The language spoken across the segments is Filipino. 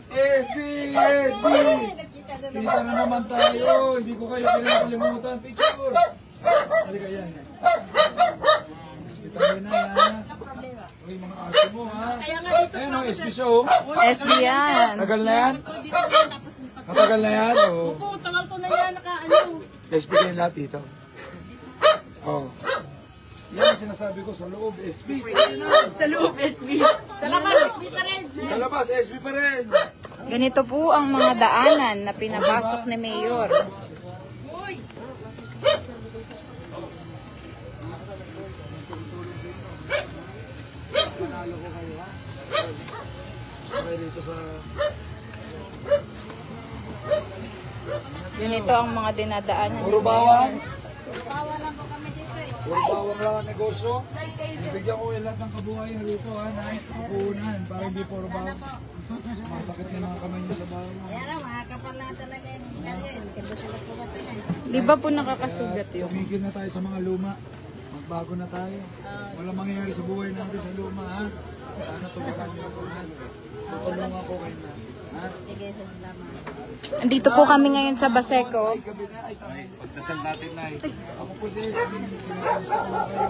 SB! SB! Kita na naman tayo. Hindi ko kayo kinakalimutan. Picture! Halika yan. SB tayo na yan. Uy, mga aso mo ha. Ayun o, SB show. SB yan. Tagal na yan? Matagal na yan? Opo, tagal ko na yan. SB kayo lahat dito. Oh. Yan ang sinasabi ko sa loob, SB. Sa loob, SB. Sa labas, SB pa rin. Sa labas, SB pa rin. Ganito po ang mga daanan na pinapasok ni Mayor. Uy! Panalo ko kayo ha. Sabay dito sa... Ganito ang mga dinadaanan Puro ni Mayor. bawang. Bawa lang po kami dito eh. Puro bawang lang ang negosyo. Ibigyan ko yung lahat ng kabuhayan rito ha. Nakuunahan para hindi puro bawang. Masakit na mga kamay nyo sa bawang. Kaya na, mga kapal na talaga yung ganyan. Kaya sila po natin eh. Di ba po nakakasugat yun? Tumigil na tayo sa mga luma. Magbago na tayo. Walang mangyayari sa buhay natin sa luma ha. Sana tumakan nyo ako ha. Tutulungan ko kayo na. Ha? Sige, salamat. Andito po kami ngayon sa Baseco. Ay, gabi na. Ay, tayo. Pagdasal natin na Ako po si SB. Kinamusta ko na kayo.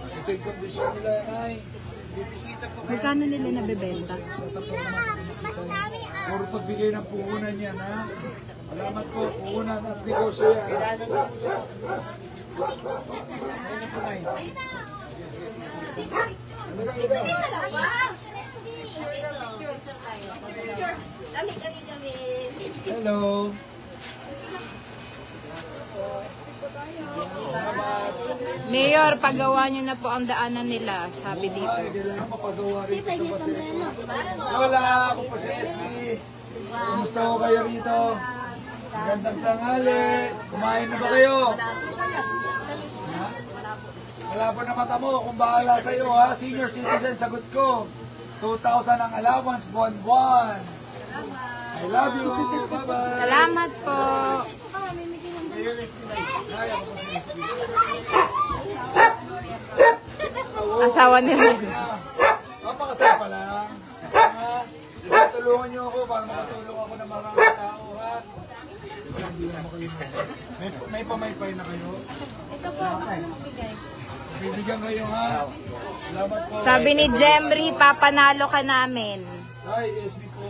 Ito yung kondisyon nila Nay. Magkano nila nabibenta? Puro pagbigay ng puhunan yan ha. Salamat po. Puhunan at negosyo yan. Hello. Mayor, pagawa nyo na po ang daanan nila, sabi dito. Ay, kailangan mapagawa rin sa Baseco. Wala, ako po si SB. Kumusta ko kayo rito? Magandang tanghali. Kumain na ba kayo? Ha? Malabo na mata mo. Kung bahala sa'yo ha. Senior citizen, sagot ko. 2,000 ang allowance, buwan-buwan. I love you. Bye-bye. Salamat po. Ay, ako po si SB. Asawa ni Ren. Mapakasaya pa lang. Ha? Tulungan niyo ako para makatulong ako ng maraming tao, ha? Hindi naman kayo. May pamaypay na kayo. Ito po, ano bigay? Bibigyan kayo, ha? Salamat po. Sabi ni Jemry, papanalo ka namin. Hi, SB po.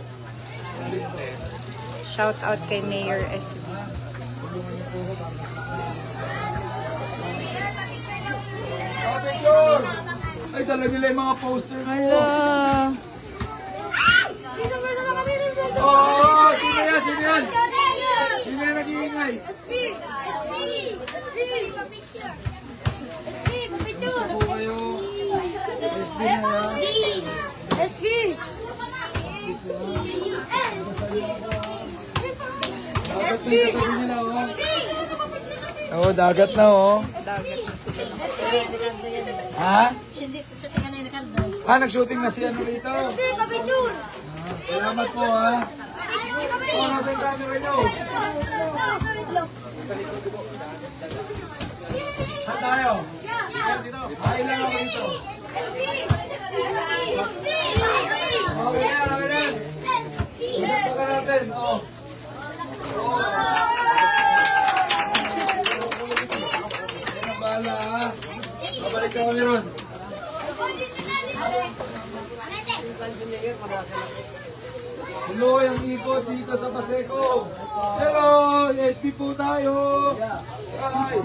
Shout out kay Mayor SB. Tulungan niyo po ako para oh, picture! Ay, talaga nila yung mga poster ko. Hello. Oh, sino yan? Sino yan? Sino yan nag-iingay? Gusto po kayo? SB na yan. SB! Dagat na yung katabi nila, oh. Oo, dagat na, oh. Ha? Nag-shooting na si ano rito. Salamat po, ha. Oh, nasa yung camera nyo. Saan tayo? Kain lang ako rito. Okay na, okay na. Tulog ka natin, oh. Bahala ha. Babalik ka kami ron. Hello, yung ikot dito sa Baseco. Hello, SB po tayo. Hi.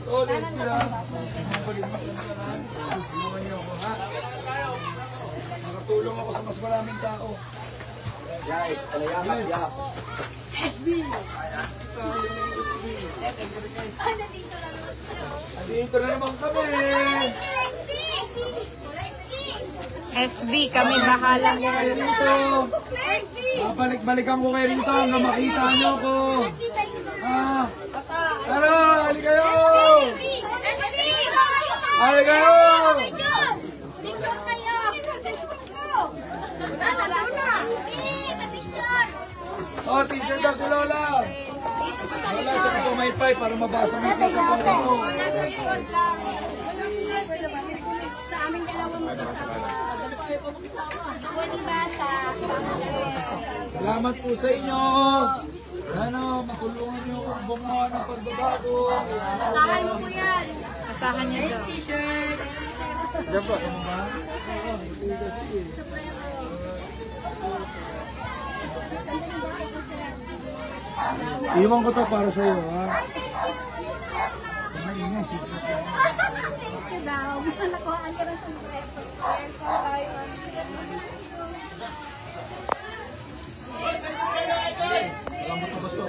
Oh, SB ha. Tulungan niyo ako ha. Nakatulong ako sa mas maraming tao. Yes, SB. Dito na naman kami. SB, kami bahala. Dito. Balik-balikan ko kayo rito hanggang makita nyo ko. Tara, hali kayo. Hali kayo. Oh, t-shirt daw si Lola. Lola, tsaka pumaypay para mabasa mo yung pagkakita ko. Sa aming dalawang mag-asama. Ako ni bata. Salamat po sa inyo. Sana matulungan niyo ang bunga ng pagbabago. Asahan mo po yan. Asahan niyo daw. T-shirt. Diyan ba? Ano ba? Oo, hindi kasi eh. Iwan ko to para sa iyo, ha? Ay, nga, secret lang. Ito daw. Nakuhaan ka ng sombrero. Yes, tayo. Lambot pa ba ito?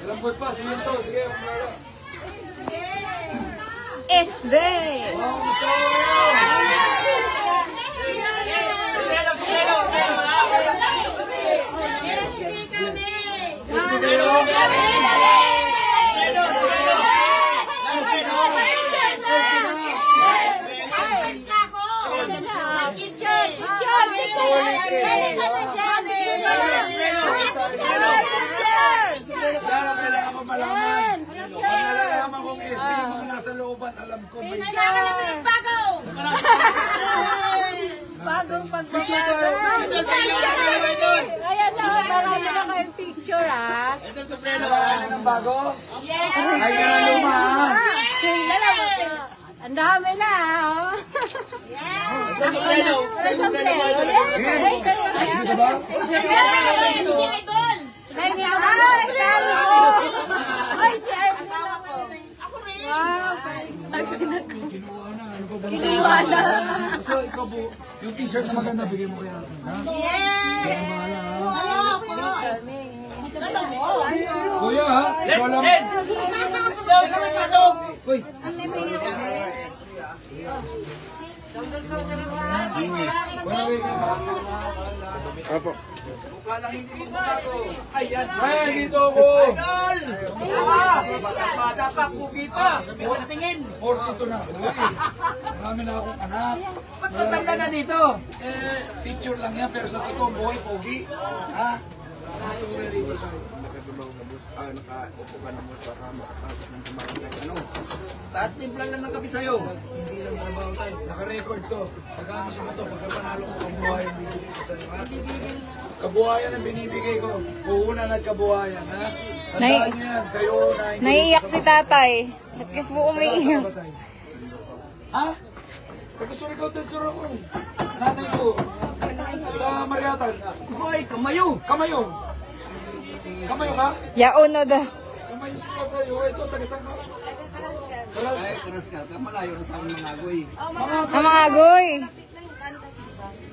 Lambot pa, sige to. Sige, kumara. SB! Oh, gusto! Gusto kayo? Kailangan ko malaman. Pag nalalaman kong SB, yung mga nasa looban, alam ko may Bagong picture pagbabago. tayo. Ayan na, marami na kayong picture, ha? Nalalaman ng bago? Ay, nga luma, ha? Ang dami na, ha? SB ka ba? Ay, si Kinuha na. Ano ba ba? Kinuha na. So, ikaw po, yung t-shirt na maganda, bigay mo kaya natin, ha? Kaya mahala, ha? Kuya, ha? Ikaw lang. Uy. Wala kayo ka. Apo. Mukha lang hindi mo bago. Ayan. Ayan, dito ako. Idol! Kumusta ka? Bata-bata pa, pugi pa. Huwag tingin. 42 na. Uy. Marami na akong anak. Ba't matanda na dito? Picture lang yan, pero sa totoo, buhay, pogi. Ha? Gusto ko na dito tayo. Nakaupo ka na mo para makatapos ng tumakas ng ano. Timplan lang ng kape sa'yo. Hindi lang trabaho tayo. Naka-record to. Tagama sa moto. Pagka panalo ko, kabuhayan binibigay ko sa'yo. Ha? Kabuhayan ang binibigay ko. Puhunan at kabuhayan. Ha? Tandaan nyo yan. Kayo na hindi. Naiiyak si tatay. At kasi po umiiyak. Ha? Pagkasulit ikaw din sura ko. Nanay ko. Sa Mariatan. Hoy, Kamayo. Kamayo. Kamayo ka? Yauno daw. Kamayo si Kamayo. Ito, tagasang ka. Ay, taras ka. Malayo na sa aming mga agoy. Ang mga agoy.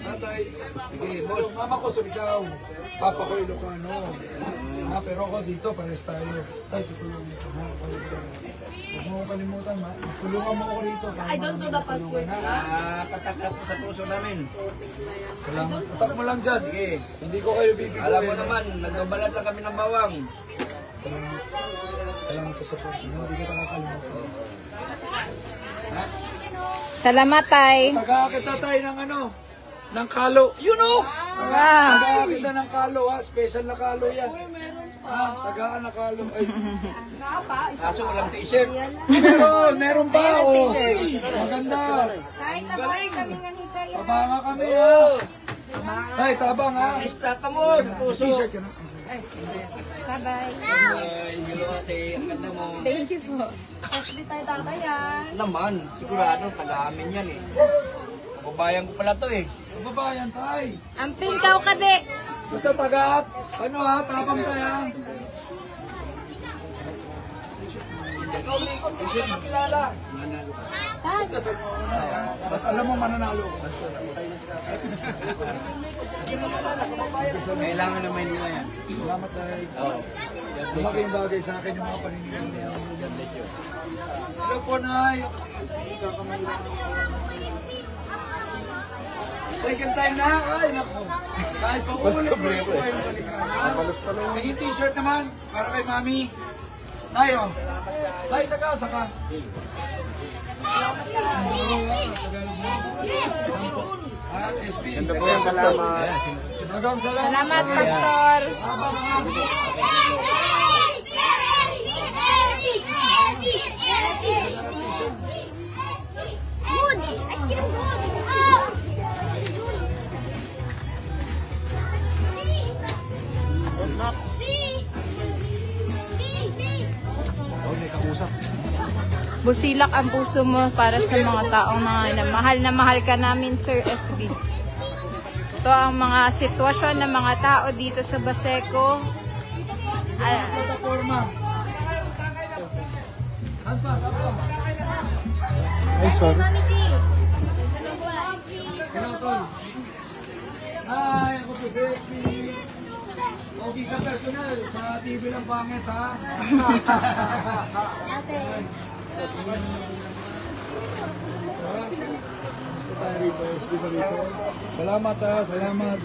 Tatay, sige, boss, mama ko Surigao, papa ko Ilocano. Pero ako dito, pares tayo. Tay, tutulungan mo. Huwag mo kalimutan, ma. Tulungan mo ako rito. I don't know the password. Pataklas ko sa puso namin. Salamat. Patak mo lang dyan. Sige. Hindi ko kayo bibigyan. Alam mo naman, nagbabalat lang kami ng bawang. Salamat. Salamat sa support. Hindi ko nakakalimutan. Salamat, tay. Taga-akita tayo ng ano? Ng kalo. You know! Taga-akita ng kalo, ha? Special na kalo yan. Ha? Tagaan na kalo. Ay. Kaso walang t-shirt. Meron pa. Oh. Maganda. Kahit nabahin kami nga hintay. Tabanga kami, ha? Ay, tabang, ha? Lista ka mo sa puso. T-shirt ka na. Bye-bye. Ay, hello ate, ang ganda mo. Thank you po. Tapos di tayo tatay, yan. Naman, sigurado, taga-amin yan eh. Kababayan ko pala to eh. Kababayan tayo. Ang pinkaw ka, de. Basta tagaat. Ano, ha? Tabang tayo, ha? Ikaw, Likot. T-shirt na kilala. Dasal mo na. Alam mo, mananalo. Kailangan naman nila yan. Salamat tayo. Malaking bagay sa akin yung mga paninigyan niya. Hello po, Nay. Kasi kakamay lang. Second time na. Ay, naku. Kahit pa ulit ko yung balikan. May t-shirt naman para kay Mami. Nay, oh. Nay, taga-asa ka. SB. Ganda po yan, salamat. Salamat, Pastor. Oh, may kausap. Busilak ang puso mo para sa mga taong na mahal ka namin, Sir SB. Ito ang mga sitwasyon ng mga tao dito sa Baseco. Plataforma. Saan pa? Ay, sorry. Hello, Tol. Hi, ako po si SB. Okay sa personal, sa TV lang pangit, ha? Gusto tayo rito, SB pa rito. Salamat, ha? Salamat.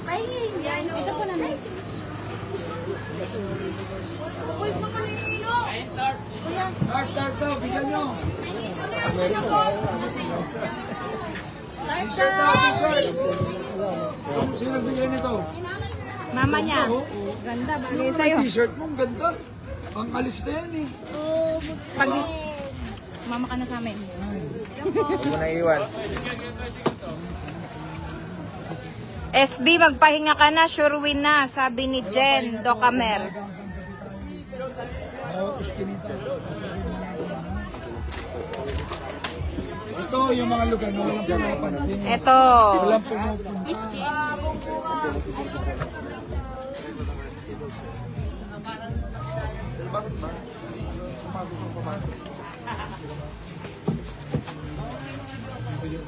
Ay, yan. Ito po naman. Start daw, bigyan nyo. T-shirt daw, t-shirt. Sino nagbigay nito? Mama niya. Oo. Ganda, bagay Yung sa'yo. t-shirt mo, ang ganda. Ang alis na yan, eh. Pag mama ka na sa amin. Huwag mo na iwan. SB, magpahinga ka na, sure win na, sabi ni Jen Docamer. Iskinita. Ito yung mga lugar na walang pinapansin. Ito. Walang pumupunta.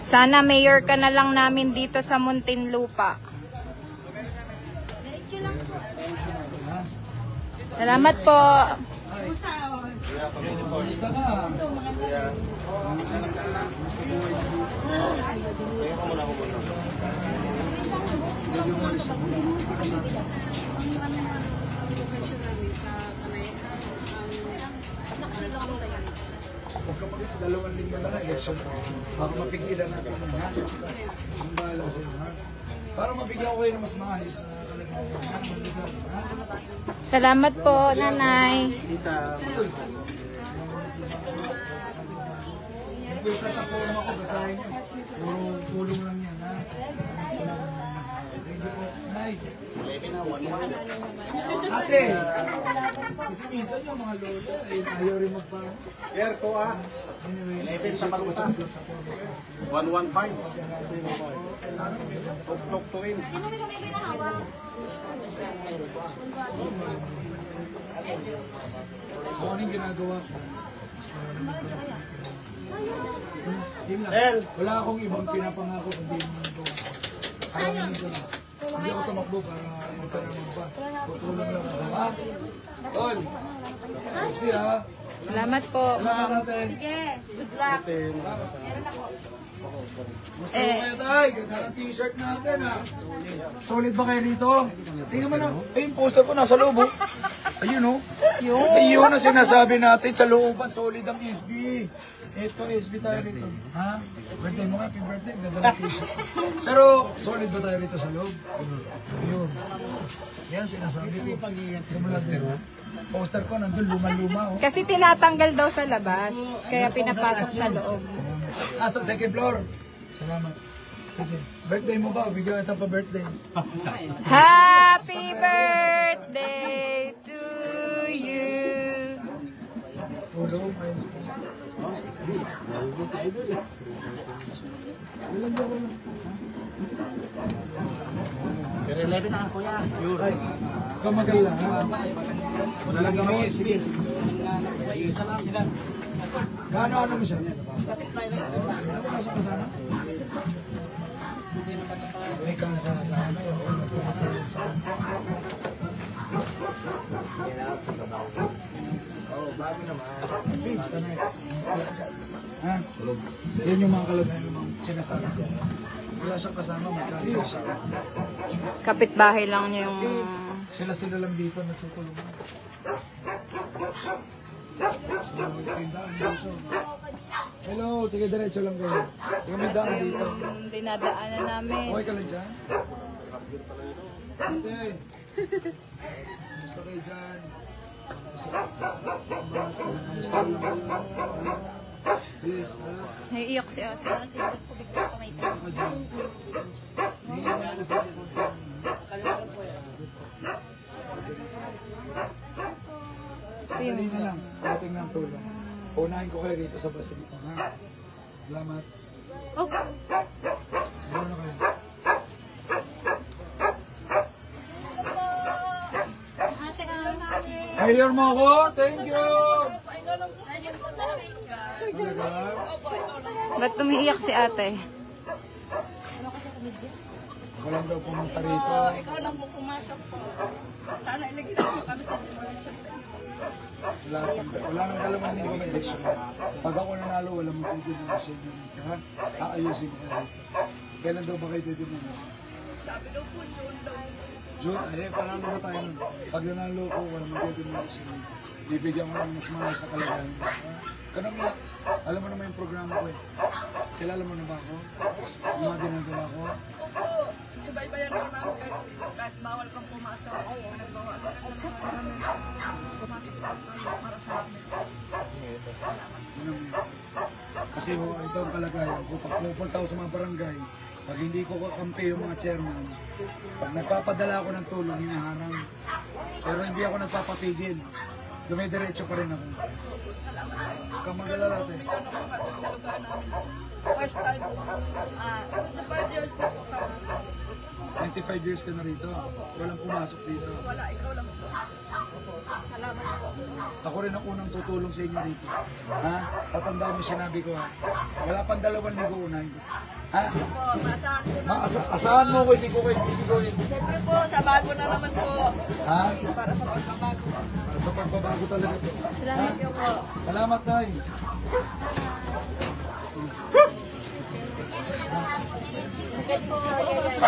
Sana mayor ka na lang namin dito sa Muntinlupa. Salamat po. Basta ka. Dalawang linggo na lang, election. Baka mapigilan natin yun, ha? Ang bahala sa'yo, ha? Para mabigyan ko kayo ng mas maayos na kalagayan. Ha? Salamat po, nanay. Yung plataforma ko, basahin nyo. Puro tulong lang yan, ha? Thank you po. Nay. Ate, kasi minsan yung mga lola, ayaw rin magparang. Yerko ah. Anyway, 11 sa Maguta. 115. Tuktok to win. so anong ginagawa ko? Yun lang. El. Wala akong ibang pinapangako kundi yung mga gawa. Ayaw nito lang. Hindi ako tumakbo para magkaroon pa. Tutulong lang ako. Ha? Tol! Sige ha? Salamat po, Salamat ma'am. natin. Good luck. Gusto ko kayo tayo. Ganda ng t-shirt natin ha. Solid ba kayo rito? Tingnan mo na. Ay, yung poster ko nasa loob oh. Ayun oh. Ayun ang sinasabi natin sa looban. Solid ang SB. Ito SB tayo rito. Ha? Birthday mo, happy birthday. Ganda ng t-shirt. Pero solid ba tayo rito sa loob? Ayun. Yan sinasabi ko. Simula din. Poster ko nandun luma-luma oh. Kasi tinatanggal daw sa labas, kaya pinapasok sa loob. Sa second floor. Salamat. Sige. Birthday mo ba? Bigyan kita pa birthday. Happy birthday to you. Tulong. Pero 11 na kuya. Ay, kamagal lang ha. Talaga may sige. Gaano mo siya? Wala siya kasama? May kansa sa nanay. Bago naman. Basta na ha? Yan yung mga kalagayan ng mga sinasabi ko. Wala siyang kasama, may cancer siya. Kapitbahay lang niya yung... Sila lang dito natutulungan. So, may daan dito. Hello, sige diretso lang kayo. Yung may daan dito. yung dinadaanan namin. Okay ka lang dyan? Ate, gusto kayo dyan. Please, ha? Naiiyak si ate. Ako dyan. Hindi na ako sa likod. Sandali na lang. Parating ng tulong. Unahin ko kayo rito sa Basilico, ha? Salamat. Oh, Siguro na kayo. Mayor mo ako? Thank you! Talaga? ba't tumiiyak si ate? Walang daw pumunta rito. Ikaw lang po pumasok po. Sana ilagay mo kami sa election. Wala nang dalawang linggo may election. Pag ako nanalo, walang magdidemolition yun. Ha? Aayusin ko kayo rito. Kailan daw ba kayo didemolition? Sabi daw po, June daw. June, panalo ba tayo nun? Pag nanalo ko, walang magdidemolition yun. Bibigyan ko ng mas mahal sa kalagayan. Ganun nga, alam mo naman yung programa ko eh. Kilala mo na ba ako? Yung mga ginagawa ko? Subaybayan rin namin kahit bawal kang pumasok. Nagbawa ka ng mga pumasok para sa amin. Ganun nga. Kasi ito ang kalagayan ko. Pag pupunta ako sa mga barangay, pag hindi ko kakampi yung mga chairman, pag nagpapadala ako ng tulong, hinaharang. Pero hindi ako nagpapapigil. Dumidiretso pa rin ako. Huwag kang mag-alala natin. First time, 5 years po kami. 25 years ka na rito. Walang pumasok dito. Wala, ikaw lang po. Salamat po. Ako rin ang unang tutulong sa inyo dito. Ha? Tatandaan mo sinabi ko ha. Wala pang 2 linggo unahin ko. Ha? Po, maasahan ko na. Asahan mo ko, hindi ko kayo bibigawin. Siyempre po, sa bago na naman po. Ha? Para sa pagbabago. Para sa pagbabago talaga ito. Salamat niyo po. Salamat, Nay.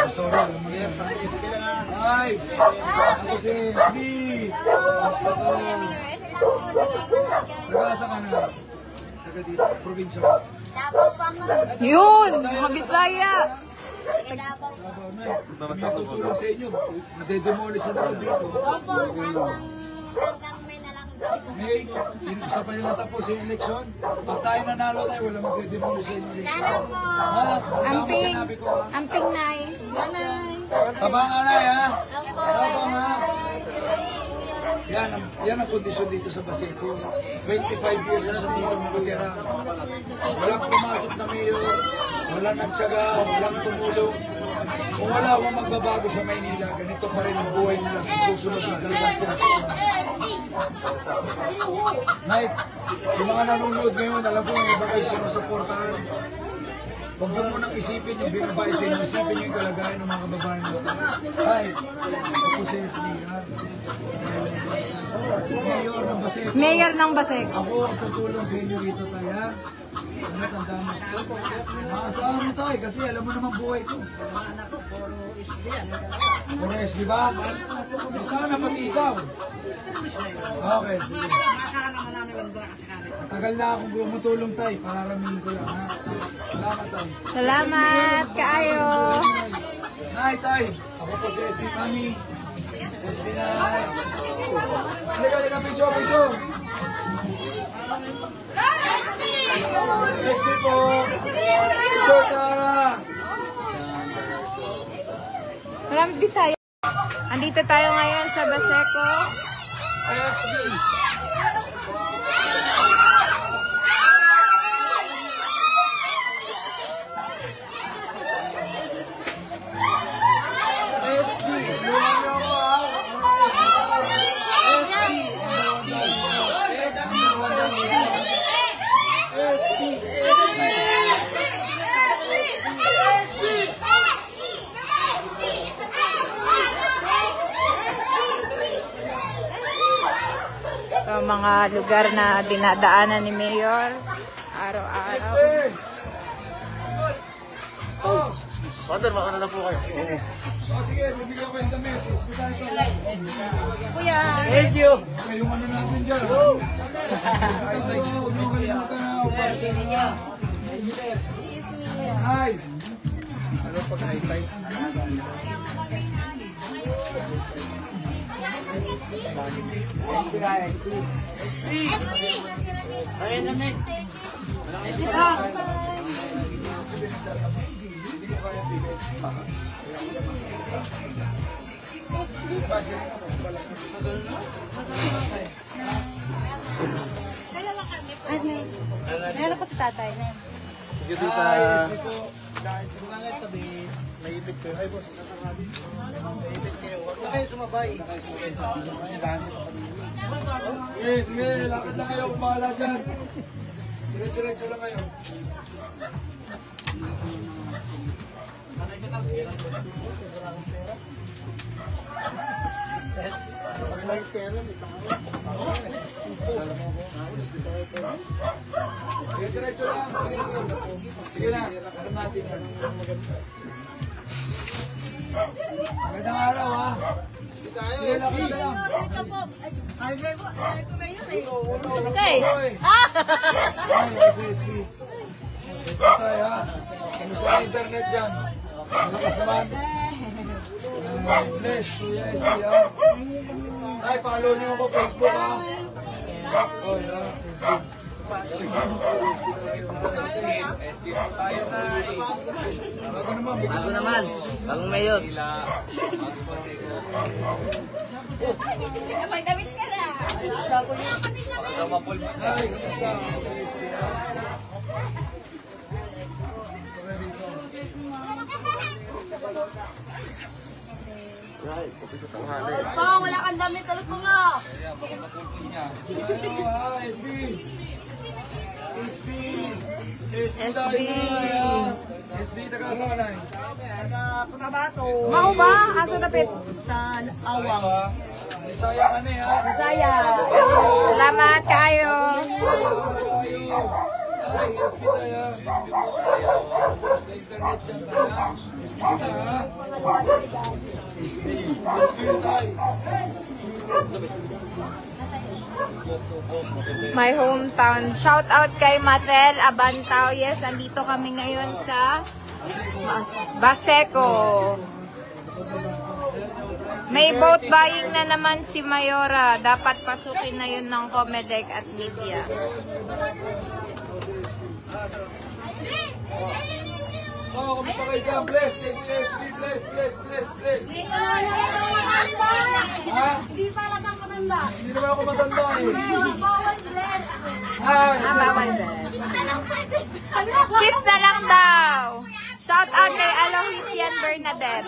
Sorry, alam mo yan. Ay! Ako si SB! Basta ko. Nag-aasa ka na? Taga dito, probinsya ko. Yun! Mga Bisaya! Davao na eh. Kami tutulong sa inyo. Nadedemolish na daw dito. May, isa pa yung natapos yung eleksyon. Pag tayo nanalo tayo, wala magdedemolish sa inyo. Sana po! Amping! Sinabi ko ha. Amping, Nay! Tabang anay ha. Tabang ha. Yan ang kondisyon dito sa Basilico. 25 years na sa dito nakatira. Walang pumasok na mayor, walang nagtsaga, walang tumulong. Kung wala akong magbabago sa Maynila, ganito pa rin ang buhay nila sa susunod na 2 taon. Mike, yung mga nanonood ngayon, alam ko yung iba kayo sinusuportahan. Huwag mo munang isipin yung binabay sa inyo, isipin yung kalagayan ng mga kababayan natin. Hi, ako si SB. Mayor ng Baseco. Mayor ng Baseco. Ako ang tutulong sa inyo rito tayo, ha? Ano tandaan mo? Maasahan mo tayo kasi alam mo naman buhay ko. Puro SB ba? Sana pati ikaw. Okay, sige. Tagal na akong bumutulong tayo, pararamihin ko lang, ha? Salamat tayo. Salamat kaayo! Nay, tay. Ako po si SB Mami. SB Nay. Halika, video. SB po. Picture, Tara. Maraming Bisaya. Andito tayo ngayon sa Baseco. SB. Ito mga lugar na dinadaanan ni Mayor araw-araw. Father, makana na po kayo. Sige, bibigyan ko yung damit. Hospital ko lang. Kuya! Thank you. Yung ano natin dyan. Huwag nyo kalimutan na opportunity niya. Excuse me. Hi. Ano pag high-five? Ayun namin. Hindi ko kaya bigay. Diba, Meron pa si tatay. Sige, tita. Hi, SB po. Bakit tabi? Naipit kayo. Ay, boss. Naipit kayo. Huwag na kayo sumabay. Sige, sige, lakad lang kayo kung bahala dyan. Dire-diretso lang kayo. Dire-diretso lang. Sige, sige na. Alam natin. Magandang araw, ha? Sige, lakad ka lang. Okay. Ay, kasi SB. SB tayo, ha? Kamusta ang internet dyan? Malakas naman. Bless, Kuya SB, ha? Ay, follow niyo ako Facebook, ha? Oy, ha? Facebook. SB po tayo na Bago naman, Bago naman. Bagong mayor. Bago pa si May damit ka na. Baka mapulbot na. Ay, kamusta? Si SB, ha? Gusto rin dito. Ay, kopi sa tanghali. Pa, wala kang damit. Talot mo nga. Kaya baka mapulbot niya. Ayaw, ha? SB. SB. SB tayo SB. na, ha? SB, taga saan ka na, eh? Putabato. Mao ba? Asa tapit? Sa awang. Ha? Bisaya ka na, ha? Saya. Salamat kayo. Tayo. Ay, SB tayo. SB po tayo. Sa internet yan tayo, ha? SB kita, ha? SB. SB tayo. My hometown. Shout out kay Matel Abantao. Yes, andito kami ngayon sa Baseco. May boat buying na naman si Mayora. Dapat pasukin na yun ng Comedec at Lydia. Oh, kumusta kayo dyan? Bless, kay SB, bless, bless, bless, bless. Ha? Hindi pa lang ang matanda. Hindi naman ako matanda, eh. Bawal bless. Ay, Bawal Kiss na lang daw. Shout out kay Alohipian Bernadette.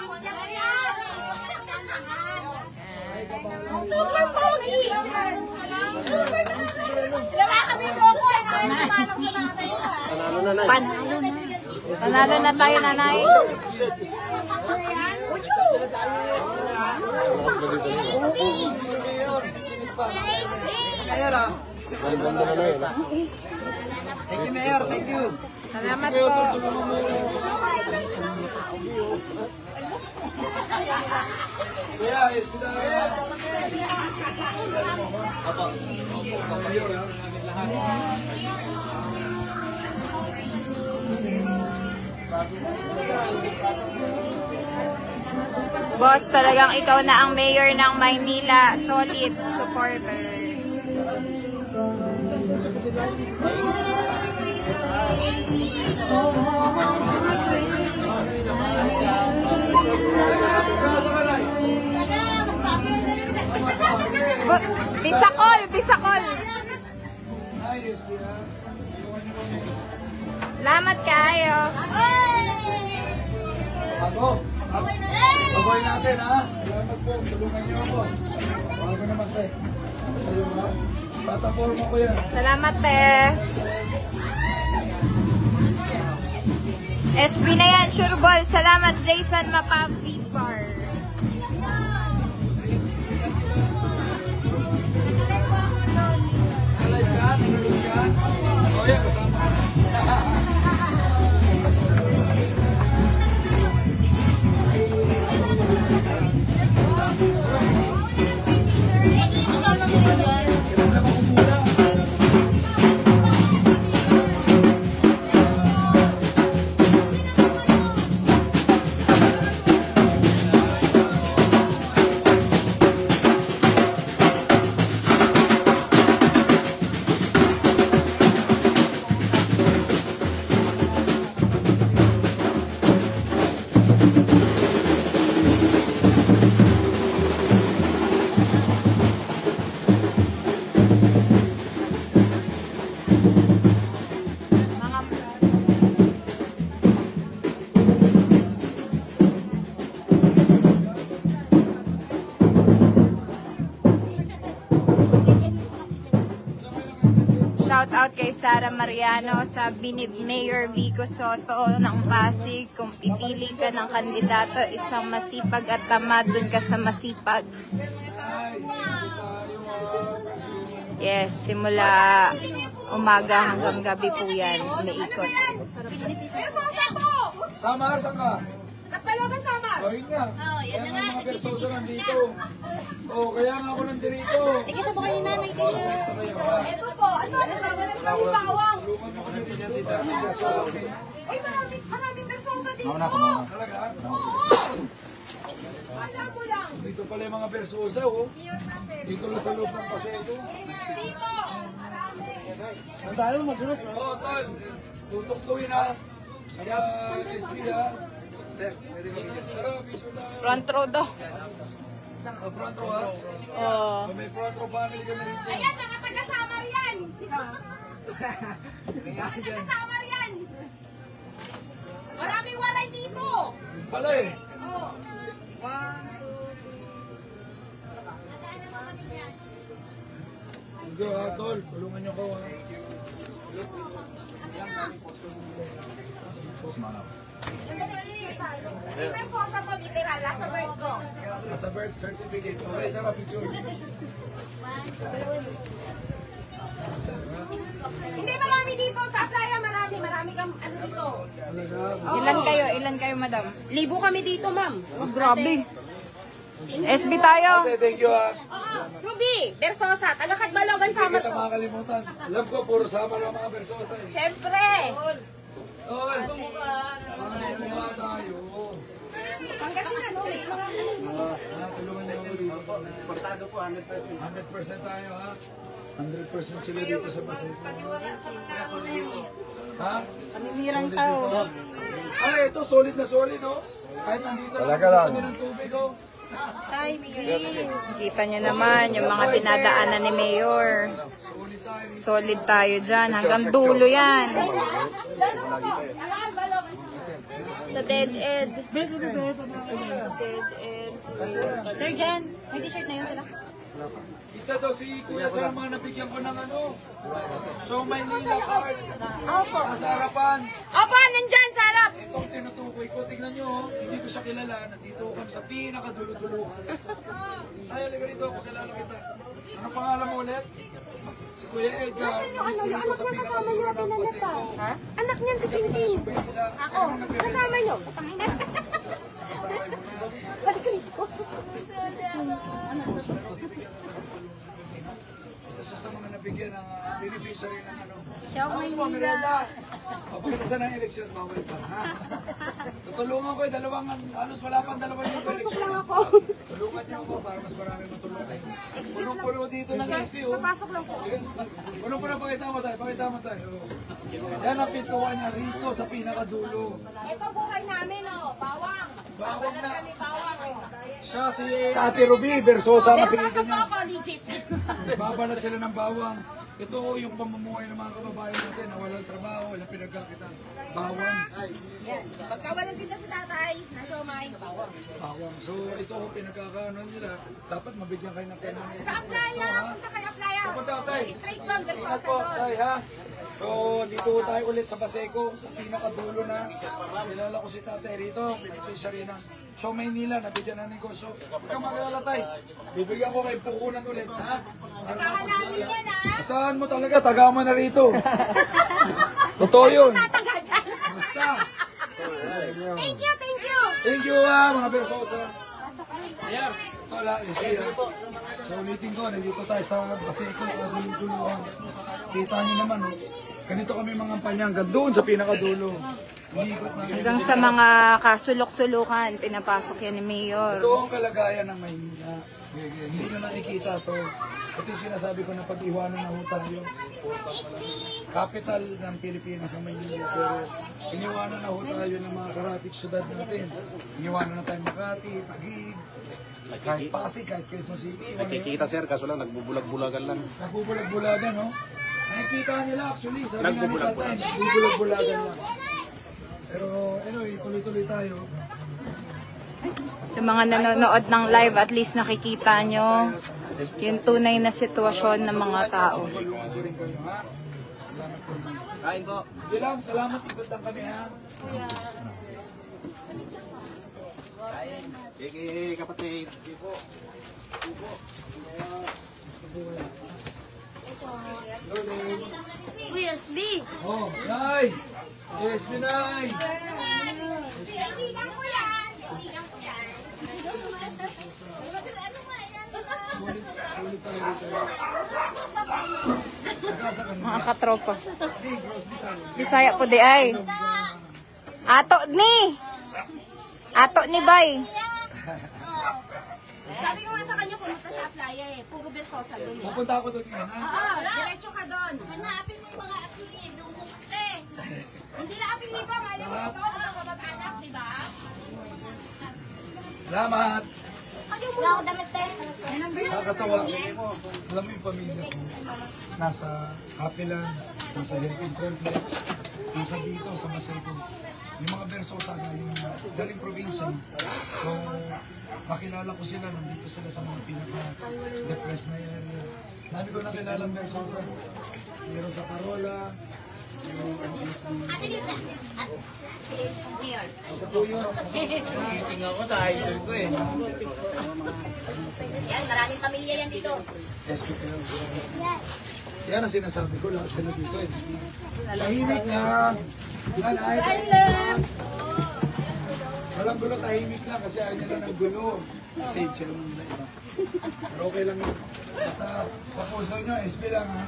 Super pogi. Super Diba kami joke? Panalo na, nay. Panalo na. Panalo na tayo, nanay. Mayor, ah. Ganda na, nay. Thank you, Mayor. Thank you. Salamat po. Kuya, SB tayo, ha? Opo. Opo. Mayor, namin lahat. Boss, talagang ikaw na ang mayor ng Maynila. Solid supporter. Nasa ka na, eh. Bisakol! Bisakol! Ay, SB, ha? Salamat kayo. Ako. Bagoy natin, ha? Salamat po. Tulungan niyo ako. Bago naman, te. Sa'yo, ha? Pataporma ko yan. Salamat, te. SB na yan, sure ball. Salamat, Jason Mapavipar. Alive ka? Nanonood ka? O yan, kasama ka. shout out kay Sara Mariano, sabi ni Mayor Vico Soto ng Pasig, kung pipili ka ng kandidato, isang masipag at tamad, dun ka sa masipag. Yes, simula umaga hanggang gabi po yan, umiikot. Samar, saan ka? Kapalogan Samar. Ayun nga. Kaya nga mga persoso nandito. Oh, kaya nga ako nandito. Ikisa po kayo nanay dito. Gusto kayo, ha? Ito po, ano na bawang? Tulungan mo kami dito. Uy, maraming persosa dito. Talaga? Wala mo lang. Dito pala yung mga persosa, oh. Dito lang sa loob ng paseo. Dito. Ang tayo mag-group. Oo, tol. Tutuktuin na. Kaya, SB, ha? Pero, vision na. Front row daw. Front row, ha? Oh. May front row family kami rito. Ayan, mga taga-Samar yan. Mga taga-Samar yan. Maraming walay dito. Pala eh. Oh. Sige, ha, tol. Tulungan niyo ko, ha? May persosa po, literal, nasa bird ko. Nasa birth certificate. Okay, tara, picture. Hindi, marami dito. Sa playa, marami kang ano dito. Ilan kayo, madam? Libo kami dito, ma'am. Oh, grabe. SB tayo. Okay, thank you, ha? Oo, Ruby, Bersosa, taga-Kadbalogan Hindi Samar kita to. makakalimutan. Alam ko, puro sama ng mga persosa. eh. Siyempre. Tol, mga tayo. Pangasinan, no? Tulungan niyo ako dito. Portado po, 100%. 100% tayo, ha? 100% sila dito sa Pasay. Ha? Paninirang tao. Ay, ito, solid na solid, oh. Kahit nandito lang sa tabi ng tubig, oh. Kita nyo naman yung mga dinadaanan ni Mayor. Solid tayo dyan. Hanggang dulo yan. Sa dead end. Dead end. Sir Jan, may t-shirt na yun sila. Isa daw si Kuya sa mga nabigyan ko ng ano. So, Maynila card. Opo. Nasa harapan. Opo, nandyan sa harap. Itong tinutukoy ko, tingnan nyo, oh. Hindi ko siya kilala. Nandito kami sa pinakadulo-dulo. Ay, halika rito, kilala kita. Ano pangalan mo ulit? Si Kuya Edgar. Dito sa pinakadulo ng Paseo. Anak niyan si Tintin. Ako, kasama nyo. Balik ka rito. Isa siya sa mga nabigyan ng beneficiary ng ano. Siya Ako sa mga merienda. Pagkatasan ng eleksyon, bawal pa. Ha? Tutulungan ko dalawang, halos wala pang dalawang yung eleksyon. Tulungan niyo ako para mas marami matulungan. Puno-puno dito ng SP, oh. Papasok lang po. Puno-puno, pakita mo tayo. Yan ang pintuan niya rito sa pinakadulo. Ito buhay namin, oh. Bawang. Bawang na. Kami bawang, oh. Siya si Ate Ruby Bersosa na pinito Bersosa po niya. ako, legit. Babanat sila ng bawang. Ito yung pamumuhay ng mga kababayan natin na walang trabaho, walang pinagkakitan. Bawang. Yan. Pagka walang tinda si tatay, na siomay, bawang. Bawang. So ito ang pinagkakaano nila. Dapat mabigyan kayo ng pera. Sa Aplaya, punta kayo Aplaya. Pupunta tayo. Straight doon, Ingat Bersosa po doon. tayo, ha. So dito tayo ulit sa Baseco, sa pinakadulo na. Kilala ko si tatay rito. Beneficiary ng Show Maynila, nabigyan ng negosyo. Huwag kang mag-alala tayo. Bibigyan ko kayo puhunan ulit, ha. Kasama namin yan, ha. Saan mo talaga? Tagama na rito. Totoo yun. Tataga dyan. Basta. Thank you, thank you. Thank you, mga Bersosa. Wala, yes, so ulitin ko, nandito tayo sa Baseco, duluhan. Kita niyo naman, oh. Ganito kami mga kampanya hanggang doon sa pinakadulo. Umiikot namin. Hanggang sa mga kasulok-sulukan, pinapasok yan ni Mayor. Ito ang kalagayan ng Maynila. Hindi nyo nakikita to. Ito yung sinasabi ko na pag-iwanan na ho tayo. Capital ng Pilipinas ang Maynila. Pero iniwanan na ho tayo ng mga karatig syudad natin. Iniwanan na tayo Makati, Taguig, kahit Pasig, kahit Quezon City. Nakikita sir, kaso lang nagbubulag-bulagan lang. Nagbubulag-bulagan, no? Nakikita nila actually. Sabi nga ni tatay, nagbubulag-bulagan lang. Pero anyway, tuloy-tuloy tayo. Sa mga nanonood ng live, at least nakikita nyo yung tunay na sitwasyon ng mga tao. Tulungan ko rin kayo, ha? Kain po. Sige lang, salamat. Ikot lang kami ha. Kain. Sige, kapatid. Sige po. USB. Oh, Nay! SB Nay! Mga katropa. Bisaya po di ay. Ato ni! Ato ni bay. Sabi ko nga sa kanya, pumunta siya playa eh. Puro Versosa doon eh. Pupunta ako doon yan ha. Oo, diretso ka doon. Hanapin mo yung mga apelido mo kasi. Hindi na apelido, mali mo ito. Mga kamag-anak, di ba? Salamat! Wala ako damit test. Nakakatawa. Alam mo yung pamilya ko, nasa Happyland, nasa Helping Complex, nasa dito, sa Maseco. Yung mga Versosa galing probinsya. So, makilala ko sila, nandito sila sa mga pinaka-depressed na area. Dami ko nakilala ng Versosa. Meron sa Parola, yung Ate dito. ako po yun. Gising ako sa idol ko eh. Yan, maraming pamilya yan dito. SP ko lang sila. Yan ang sinasabi ko, lahat sila dito. Tahimik lang. Walang gulo, tahimik lang kasi ayaw nila ng gulo. Save sila muna iba. Pero okay lang yun. Basta sa puso nyo, SP lang ha.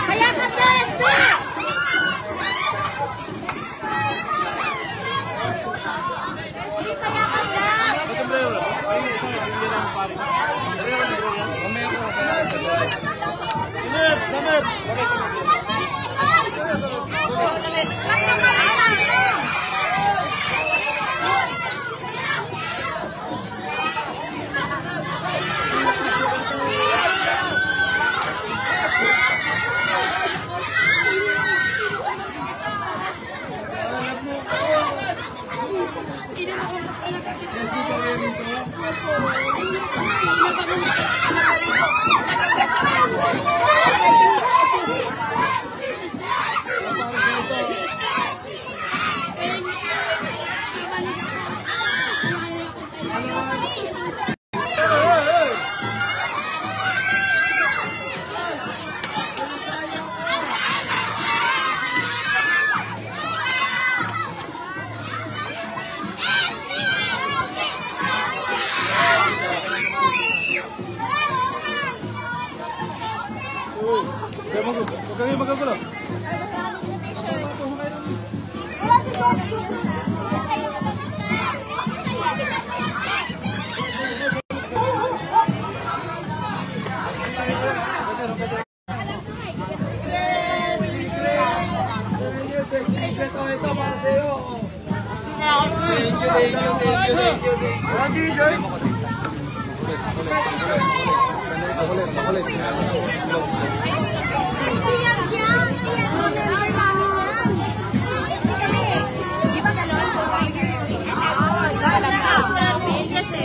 Kaya ka to, SB! SP pa rin ito. Huwag kami magkagulo. Secret ko ito para sa'yo. Thank you. Makulit. Yan siya! Di ba galon? Alam ka, kasi.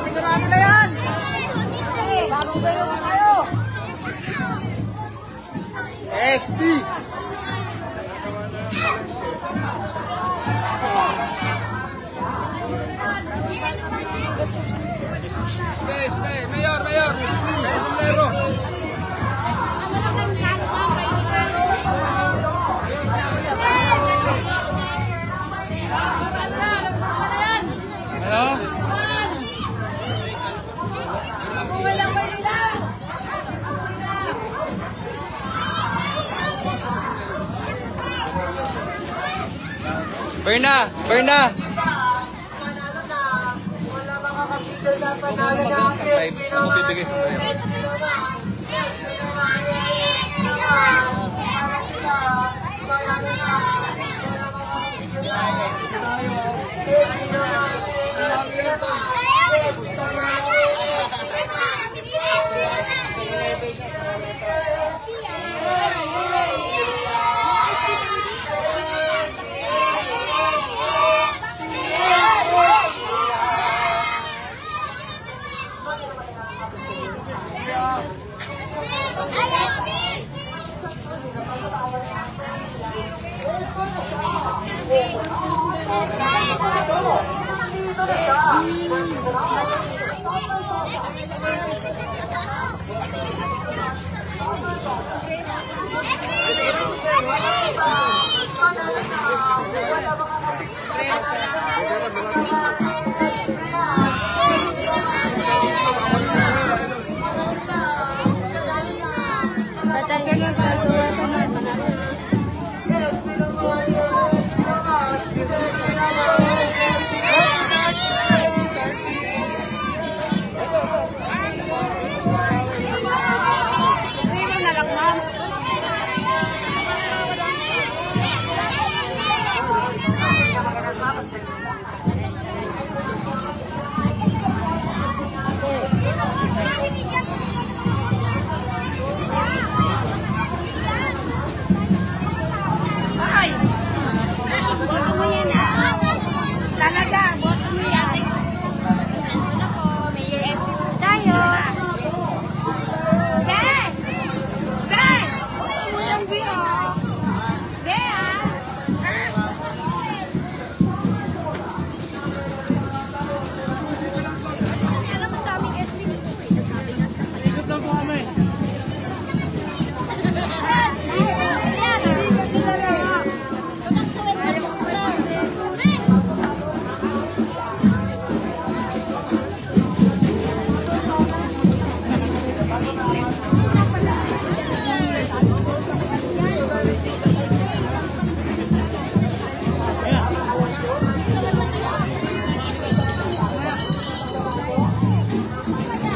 Sigurado na yan! Bagong gayo na tayo! SD! Stay, Mayor! May sombrero! Ano? Berna! Ako bibigay sa tayo.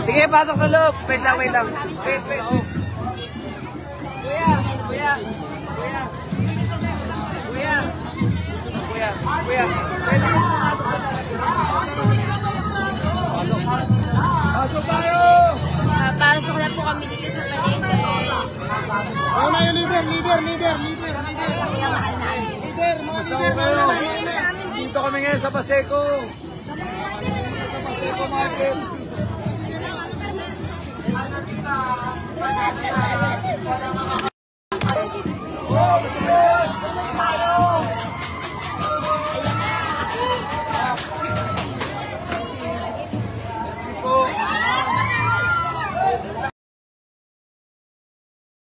Sige, pasok sa loob. Wait lang. Wait. Oh. Kuya. Pasok tayo! Papasok na po kami dito sa palengke. Ako na yung leader, mga Basta leader. kayo. Dito kami ngayon sa Paseco. Sa Paseco Market.